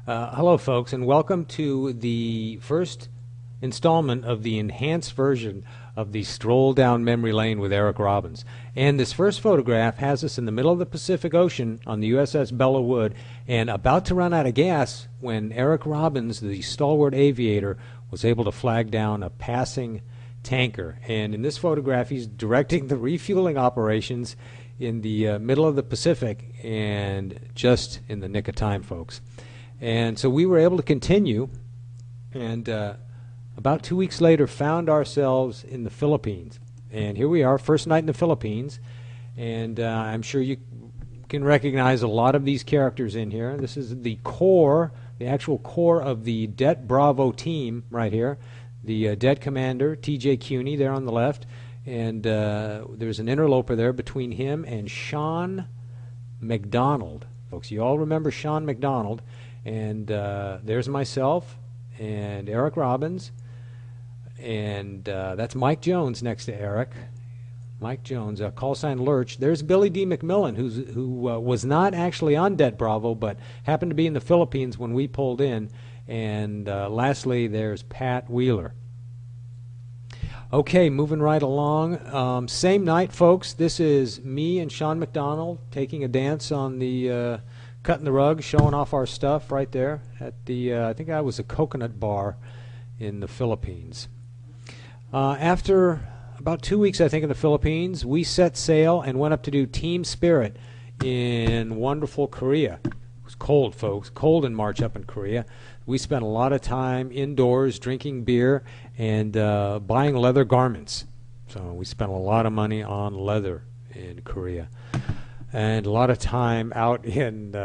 Hello, folks, and welcome to the first installment of the enhanced version of the Stroll Down Memory Lane with Eric Robbins. And this first photograph has us in the middle of the Pacific Ocean on the USS Bella Wood and about to run out of gas when Eric Robbins, the stalwart aviator, was able to flag down a passing tanker. And in this photograph, he's directing the refueling operations in the middle of the Pacific, and just in the nick of time, folks. And so we were able to continue, and about 2 weeks later found ourselves in the Philippines. And here we are, first night in the Philippines, and I'm sure you can recognize a lot of these characters in here. This is the core, the actual core of the Det Bravo team right here. The Det commander, TJ Cuny, there on the left, and there's an interloper there between him and Sean McDonald. Folks, you all remember Sean McDonald. And there's myself and Eric Robbins, and that's Mike Jones next to Eric. Mike Jones, call sign Lurch. There's Billy D. McMillan, who was not actually on Det Bravo, but happened to be in the Philippines when we pulled in. And lastly, there's Pat Wheeler. Okay, moving right along. Same night, folks. This is me and Sean McDonald taking a dance on the cutting the rug, showing off our stuff right there at the, I think I was a coconut bar in the Philippines. After about 2 weeks, I think, in the Philippines, we set sail and went up to do Team Spirit in wonderful Korea. It was cold, folks, cold in March up in Korea. We spent a lot of time indoors drinking beer and buying leather garments. So we spent a lot of money on leather in Korea. And a lot of time out in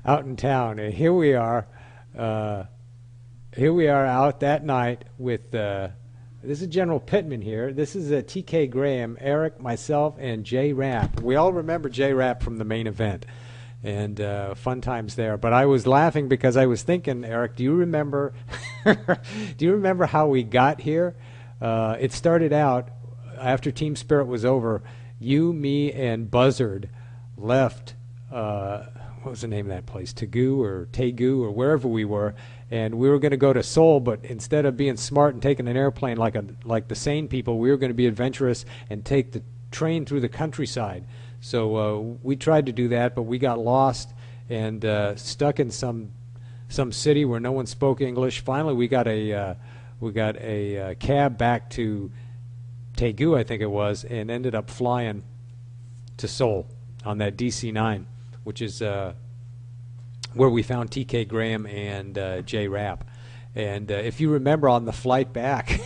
out in town. And here we are out that night with this is General Pittman here. This is TK Graham, Eric, myself, and Jay Rapp. We all remember Jay Rapp from the main event, and fun times there. But I was laughing because I was thinking, Eric, do you remember? Do you remember how we got here? It started out. After Team Spirit was over, you, me, and Buzzard left, what was the name of that place, Taegu or wherever we were, and we were going to go to Seoul, but instead of being smart and taking an airplane like the sane people, we were going to be adventurous and take the train through the countryside. So we tried to do that, but we got lost and stuck in some city where no one spoke English. Finally, we got a cab back to Taegu, I think it was, and ended up flying to Seoul on that DC-9, which is where we found TK Graham and Jay Rapp. And if you remember on the flight back,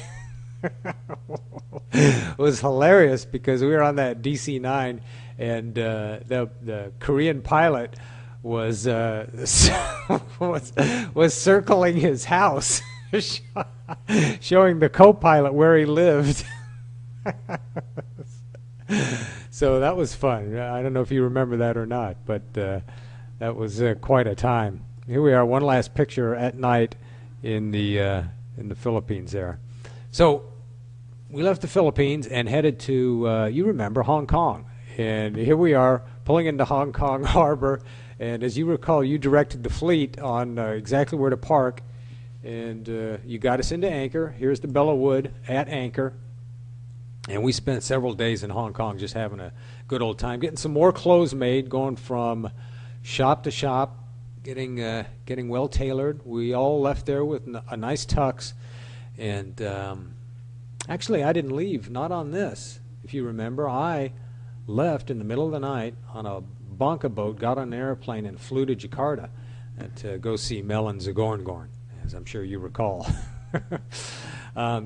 it was hilarious because we were on that DC-9, and the Korean pilot was was circling his house, showing the co-pilot where he lived. So that was fun. I don't know if you remember that or not, but that was quite a time. Here we are, one last picture at night in the Philippines there. So we left the Philippines and headed to, you remember, Hong Kong. And here we are pulling into Hong Kong Harbor. And as you recall, you directed the fleet on exactly where to park. And you got us into anchor. Here's the Bella Wood at anchor. And we spent several days in Hong Kong just having a good old time, getting some more clothes made, going from shop to shop, getting well tailored. We all left there with a nice tux. And actually, I didn't leave, not on this. If you remember, I left in the middle of the night on a bonka boat, got on an airplane, and flew to Jakarta to go see Mel and Zagorngorn, as I'm sure you recall.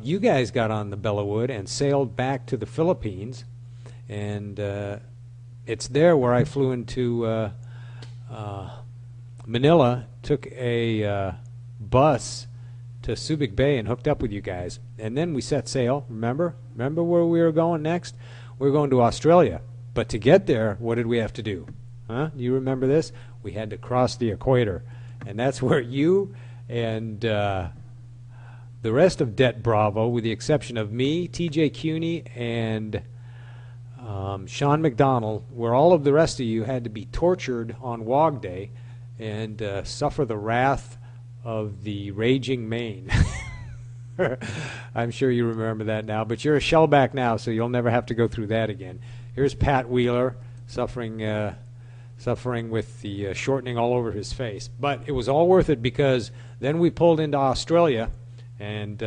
You guys got on the Bella Wood and sailed back to the Philippines, and it's there where I flew into Manila, took a bus to Subic Bay and hooked up with you guys. And then we set sail, remember? Remember where we were going next? We were going to Australia. But to get there, what did we have to do? Huh? Do you remember this? We had to cross the equator. And that's where you and the rest of Det Bravo, with the exception of me, TJ Cuny, and Sean McDonald, where all of the rest of you had to be tortured on Wog Day and suffer the wrath of the raging Maine. I'm sure you remember that now, but you're a shellback now, so you'll never have to go through that again. Here's Pat Wheeler suffering with the shortening all over his face. But it was all worth it, because then we pulled into Australia and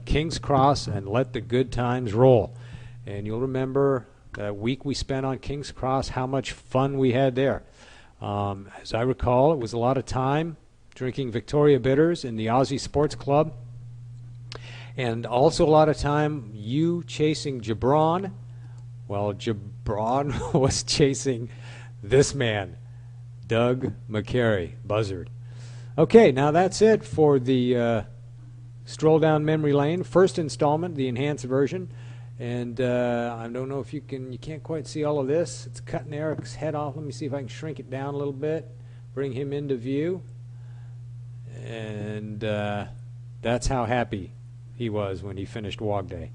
King's Cross and let the good times roll. And you'll remember that week we spent on King's Cross, how much fun we had there. As I recall, it was a lot of time drinking Victoria Bitters in the Aussie Sports Club, and also a lot of time you chasing Gibran, while Gibran was chasing this man, Doug McCary, Buzzard. Okay, now that's it for the Stroll Down Memory Lane, first installment, the enhanced version. And I don't know if you can't quite see all of this. It's cutting Eric's head off. Let me see if I can shrink it down a little bit, bring him into view. And that's how happy he was when he finished Wog Day.